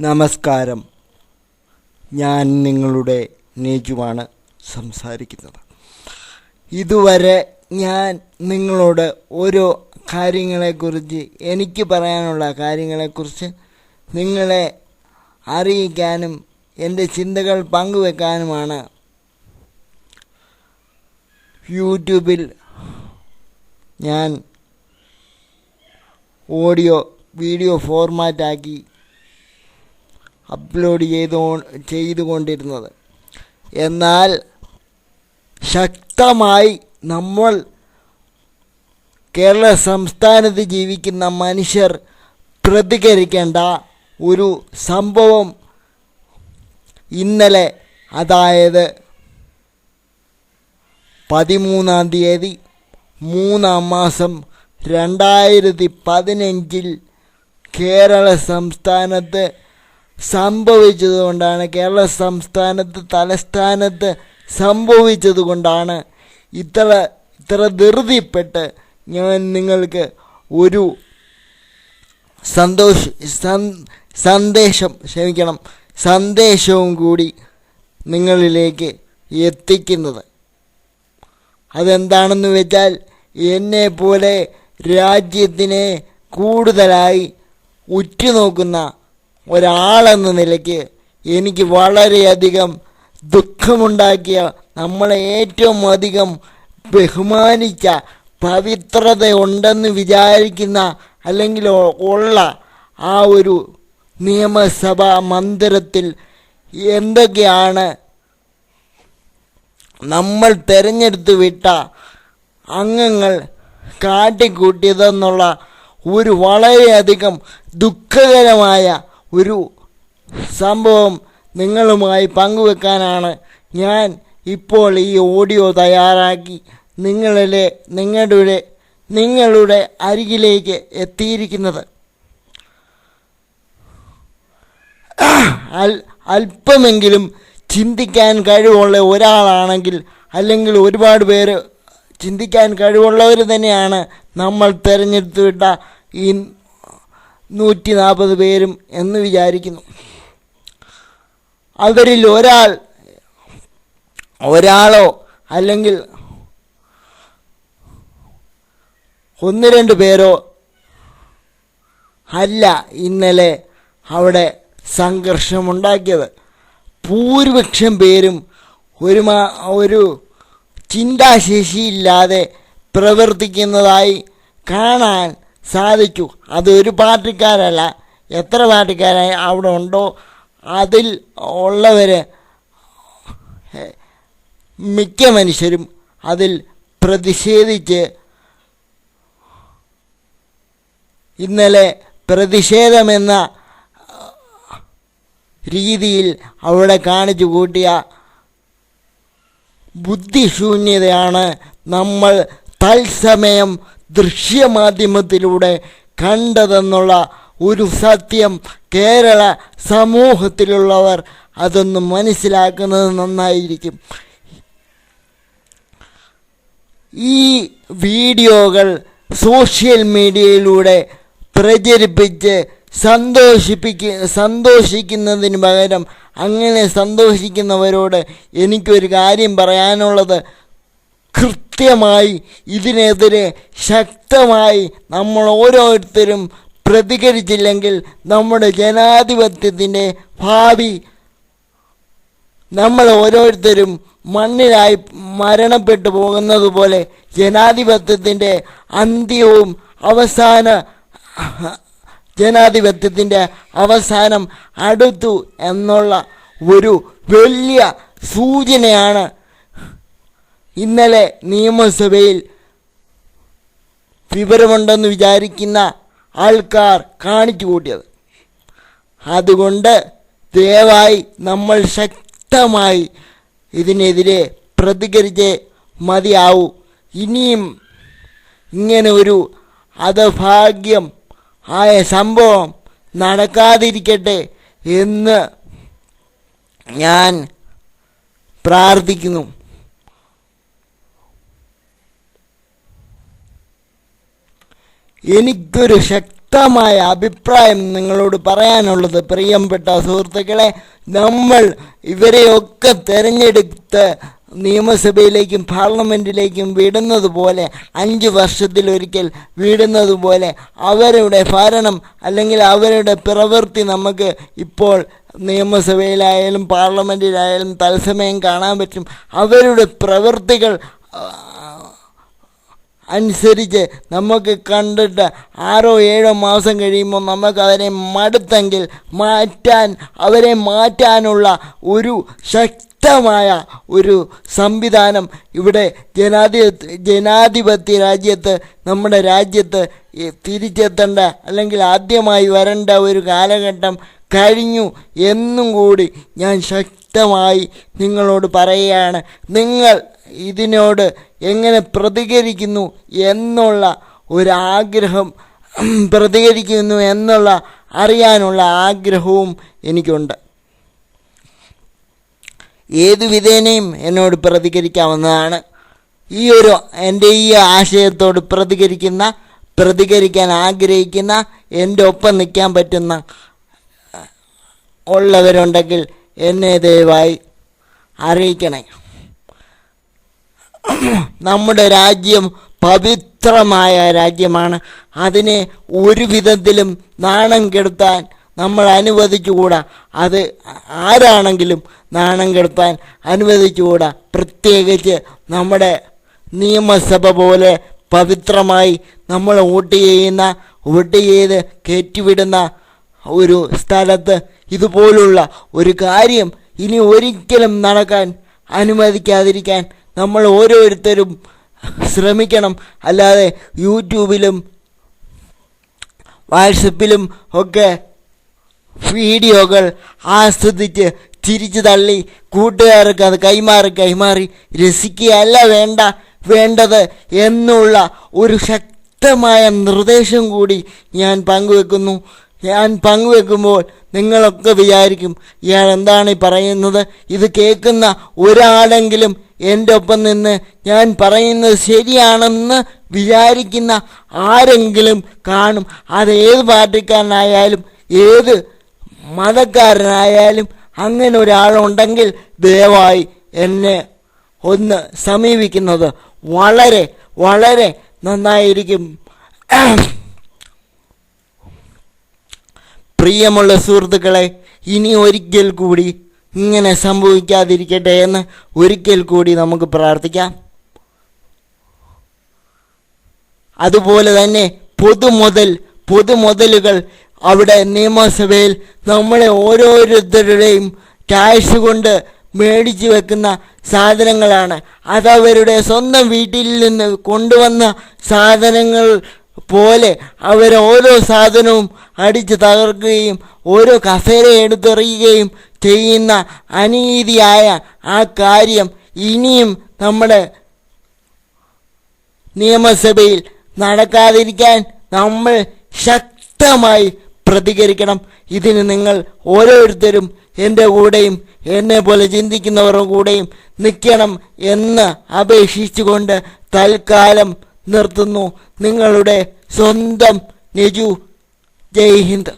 നമസ്കാരം. ഞാൻ നിങ്ങളുടെ നേജുവാണ് സംസാരിക്കുന്നത്. ഇതുവരെ ഞാൻ നിങ്ങളോട് ഓരോ കാര്യങ്ങളെക്കുറിച്ച്, എനിക്ക് പറയാനുള്ള കാര്യങ്ങളെക്കുറിച്ച് നിങ്ങളെ അറിയിക്കാനും എൻ്റെ ചിന്തകൾ പങ്കുവെക്കാനുമാണ് യൂട്യൂബിൽ ഞാൻ വീഡിയോ ഫോർമാറ്റാക്കി അപ്ലോഡ് ചെയ്തുകൊണ്ടിരുന്നത്. എന്നാൽ ശക്തമായി നമ്മൾ കേരള സംസ്ഥാനത്ത് ജീവിക്കുന്ന മനുഷ്യർ പ്രതികരിക്കേണ്ട ഒരു സംഭവം ഇന്നലെ, അതായത് 13-ാം തീയതി 3-ാം മാസം 2015 കേരള സംസ്ഥാനത്ത് സംഭവിച്ചതുകൊണ്ടാണ്, കേരള സംസ്ഥാനത്ത് തലസ്ഥാനത്ത് സംഭവിച്ചതുകൊണ്ടാണ് ഇത്ര ധൃതിപ്പെട്ട് ഞാൻ നിങ്ങൾക്ക് ഒരു സന്ദേശവും കൂടി നിങ്ങളിലേക്ക് എത്തിക്കുന്നത്. അതെന്താണെന്ന് വെച്ചാൽ, എന്നെപ്പോലെ രാജ്യത്തിനെ കൂടുതലായി ഉറ്റുനോക്കുന്ന ഒരാളെന്ന നിലയ്ക്ക് എനിക്ക് വളരെയധികം ദുഃഖമുണ്ടാക്കിയ, നമ്മളെ ഏറ്റവും അധികം ബഹുമാനിച്ച, പവിത്രതയുണ്ടെന്ന് വിചാരിക്കുന്ന അല്ലെങ്കിൽ ഉള്ള ആ ഒരു നിയമസഭാ മന്ദിരത്തിൽ എന്തൊക്കെയാണ് നമ്മൾ തിരഞ്ഞെടുത്ത് വിട്ട അംഗങ്ങൾ കാട്ടിക്കൂട്ടിയതെന്നുള്ള ഒരു വളരെയധികം ദുഃഖകരമായ ഒരു സംഭവം നിങ്ങളുമായി പങ്കുവെക്കാനാണ് ഞാൻ ഇപ്പോൾ ഈ ഓഡിയോ തയ്യാറാക്കി നിങ്ങളുടെ അരികിലേക്ക് എത്തിയിരിക്കുന്നത്. അല്പമെങ്കിലും ചിന്തിക്കാൻ കഴിവുള്ള ഒരാളാണെങ്കിൽ, അല്ലെങ്കിൽ ഒരുപാട് പേര് ചിന്തിക്കാൻ കഴിവുള്ളവർ തന്നെയാണ് നമ്മൾ തിരഞ്ഞെടുത്ത് വിട്ട ഈ 140 പേരും എന്ന് വിചാരിക്കുന്നു. അവരിൽ ഒരാളോ അല്ലെങ്കിൽ 1-2 പേരോ അല്ല ഇന്നലെ അവിടെ സംഘർഷമുണ്ടാക്കിയത്. ഭൂരിപക്ഷം പേരും ഒരു ചിന്താശേഷിയില്ലാതെ പ്രവർത്തിക്കുന്നതായി കാണാൻ സാധിച്ചു. അതൊരു പാർട്ടിക്കാരല്ല, എത്ര പാർട്ടിക്കാരായി അവിടെ ഉണ്ടോ അതിൽ ഉള്ളവർ മിക്ക മനുഷ്യരും അതിൽ പ്രതിഷേധിച്ച് ഇന്നലെ പ്രതിഷേധമെന്ന രീതിയിൽ അവിടെ കാണിച്ചു കൂട്ടിയ ബുദ്ധിശൂന്യതയാണ് നമ്മൾ തത്സമയം ദൃശ്യമാധ്യമത്തിലൂടെ കണ്ടതെന്നുള്ള ഒരു സത്യം കേരള സമൂഹത്തിലുള്ളവർ അതൊന്ന് മനസ്സിലാക്കുന്നത് നന്നായിരിക്കും. ഈ വീഡിയോകൾ സോഷ്യൽ മീഡിയയിലൂടെ പ്രചരിപ്പിച്ച് സന്തോഷിക്കുന്നതിന് പകരം, അങ്ങനെ സന്തോഷിക്കുന്നവരോട് എനിക്കൊരു കാര്യം പറയാനുള്ളത്, കൃത്യമായി ഇതിനെതിരെ ശക്തമായി നമ്മൾ ഓരോരുത്തരും പ്രതികരിച്ചില്ലെങ്കിൽ നമ്മുടെ ജനാധിപത്യത്തിൻ്റെ ഭാവി, നമ്മൾ ഓരോരുത്തരും മണ്ണിലായി മരണപ്പെട്ടു പോകുന്നത് പോലെ ജനാധിപത്യത്തിൻ്റെ അന്ത്യവും ജനാധിപത്യത്തിൻ്റെ അവസാനം അടുത്തു എന്നുള്ള ഒരു വലിയ സൂചനയാണ് ഇന്നലെ നിയമസഭയിൽ വിവരമുണ്ടെന്ന് വിചാരിക്കുന്ന ആൾക്കാർ കാണിച്ചു കൂട്ടിയത്. അതുകൊണ്ട് ദയവായി നമ്മൾ ശക്തമായി ഇതിനെതിരെ പ്രതികരിച്ചേ മതിയാവൂ. ഇനിയും ഇങ്ങനെ ഒരു അധഭാഗ്യം ആയ സംഭവം നടക്കാതിരിക്കട്ടെ എന്ന് ഞാൻ പ്രാർത്ഥിക്കുന്നു. എനിക്കൊരു ശക്തമായ അഭിപ്രായം നിങ്ങളോട് പറയാനുള്ളത്, പ്രിയപ്പെട്ട സുഹൃത്തുക്കളെ, നമ്മൾ ഇവരെയൊക്കെ തിരഞ്ഞെടുത്ത് നിയമസഭയിലേക്കും പാർലമെൻറ്റിലേക്കും വിടുന്നത് പോലെ, 5 വർഷത്തിലൊരിക്കൽ വിടുന്നത് പോലെ അവരുടെ ഭരണം അല്ലെങ്കിൽ അവരുടെ പ്രവൃത്തി നമുക്ക് ഇപ്പോൾ നിയമസഭയിലായാലും പാർലമെൻറ്റിലായാലും തത്സമയം കാണാൻ പറ്റും. അവരുടെ പ്രവൃത്തികൾ അനുസരിച്ച് നമുക്ക് കണ്ടിട്ട് 6-7 മാസം കഴിയുമ്പോൾ നമുക്ക് അവരെ മടുത്തെങ്കിൽ അവരെ മാറ്റാനുള്ള ഒരു ശക്തമായ ഒരു സംവിധാനം ഇവിടെ ജനാധിപത്യ രാജ്യത്ത്, നമ്മുടെ രാജ്യത്ത് തിരിച്ചെത്തേണ്ട അല്ലെങ്കിൽ ആദ്യമായി വരേണ്ട ഒരു കാലഘട്ടം കഴിഞ്ഞു എന്നും കൂടി ഞാൻ ശക്തമായി നിങ്ങളോട് പറയുകയാണ്. നിങ്ങൾ ഇതിനോട് എങ്ങനെ പ്രതികരിക്കുന്നു എന്നുള്ള ഒരാഗ്രഹം, അറിയാനുള്ള ആഗ്രഹവും എനിക്കുണ്ട്. ഏതു വിധേനയും എന്നോട് പ്രതികരിക്കാവുന്നതാണ്. എൻ്റെ ഈ ആശയത്തോട് പ്രതികരിക്കാൻ ആഗ്രഹിക്കുന്ന, എൻ്റെ ഒപ്പം നിൽക്കാൻ പറ്റുന്ന ഉള്ളവരുണ്ടെങ്കിൽ എന്നെ ദയവായി അറിയിക്കണേ. നമ്മുടെ രാജ്യം പവിത്രമായ രാജ്യമാണ്. അതിനെ ഒരു വിധത്തിലും നാണം കെടുത്താൻ നമ്മൾ അനുവദിച്ചുകൂടാ. അത് ആരാണെങ്കിലും നാണം കെടുത്താൻ അനുവദിച്ചുകൂടാ. പ്രത്യേകിച്ച് നമ്മുടെ നിയമസഭ പോലെ പവിത്രമായി നമ്മൾ വോട്ട് ചെയ്ത് കയറ്റിവിടുന്ന ഒരു സ്ഥലത്ത് ഇതുപോലുള്ള ഒരു കാര്യം ഇനി ഒരിക്കലും നടക്കാൻ അനുവദിക്കാതിരിക്കാൻ നമ്മൾ ഓരോരുത്തരും ശ്രമിക്കണം. അല്ലാതെ യൂട്യൂബിലും വാട്സപ്പിലും ഒക്കെ വീഡിയോകൾ ആസ്വദിച്ച് തിരിച്ചു തള്ളി കൂട്ടുകാർക്ക് അത് കൈമാറി രസിക്കുകയല്ല വേണ്ടത് എന്നുള്ള ഒരു ശക്തമായ നിർദ്ദേശം കൂടി ഞാൻ പങ്കുവെക്കുമ്പോൾ നിങ്ങളൊക്കെ വിചാരിക്കും, ഇയാൾ എന്താണ് ഈ പറയുന്നത്? ഇത് കേൾക്കുന്ന ഒരാളെങ്കിലും എൻ്റെ ഒപ്പം നിന്ന് ഞാൻ പറയുന്നത് ശരിയാണെന്ന് വിചാരിക്കുന്ന ആരെങ്കിലും കാണും. അത് ഏത് പാർട്ടിക്കാരനായാലും ഏത് മതക്കാരനായാലും അങ്ങനെ ഒരാളുണ്ടെങ്കിൽ ദയവായി എന്നെ ഒന്ന് സമീപിക്കുന്നത് വളരെ വളരെ നന്നായിരിക്കും. പ്രിയമുള്ള സുഹൃത്തുക്കളെ, ഇനി ഒരിക്കൽ കൂടി ഇങ്ങനെ സംഭവിക്കാതിരിക്കട്ടെ എന്ന് ഒരിക്കൽ കൂടി നമുക്ക് പ്രാർത്ഥിക്കാം. അതുപോലെ തന്നെ പൊതുമുതലുകൾ അവിടെ നിയമസഭയിൽ നമ്മളെ ഓരോരുത്തരുടെയും ടാക്സ് കൊണ്ട് മേടിച്ചു വെക്കുന്ന സാധനങ്ങളാണ്. അതവരുടെ സ്വന്തം വീട്ടിൽ നിന്ന് കൊണ്ടുവന്ന സാധനങ്ങൾ പോലെ അവർ ഓരോ സാധനവും അടിച്ച് തകർക്കുകയും ഓരോ കസേര എടുത്തെറിയുകയും ചെയ്യുന്ന അനീതിയായ ആ കാര്യം ഇനിയും നമ്മുടെ നിയമസഭയിൽ നടക്കാതിരിക്കാൻ നമ്മൾ ശക്തമായി പ്രതികരിക്കണം. ഇതിന് നിങ്ങൾ ഓരോരുത്തരും എൻ്റെ കൂടെയും എന്നെ പോലെ ചിന്തിക്കുന്നവരുടെ കൂടെയും നിൽക്കണം എന്ന് അപേക്ഷിച്ചുകൊണ്ട് തൽക്കാലം നിർത്തുന്നു. നിങ്ങളുടെ സ്വന്തം നിജു. ജയ് ഹിന്ദ്.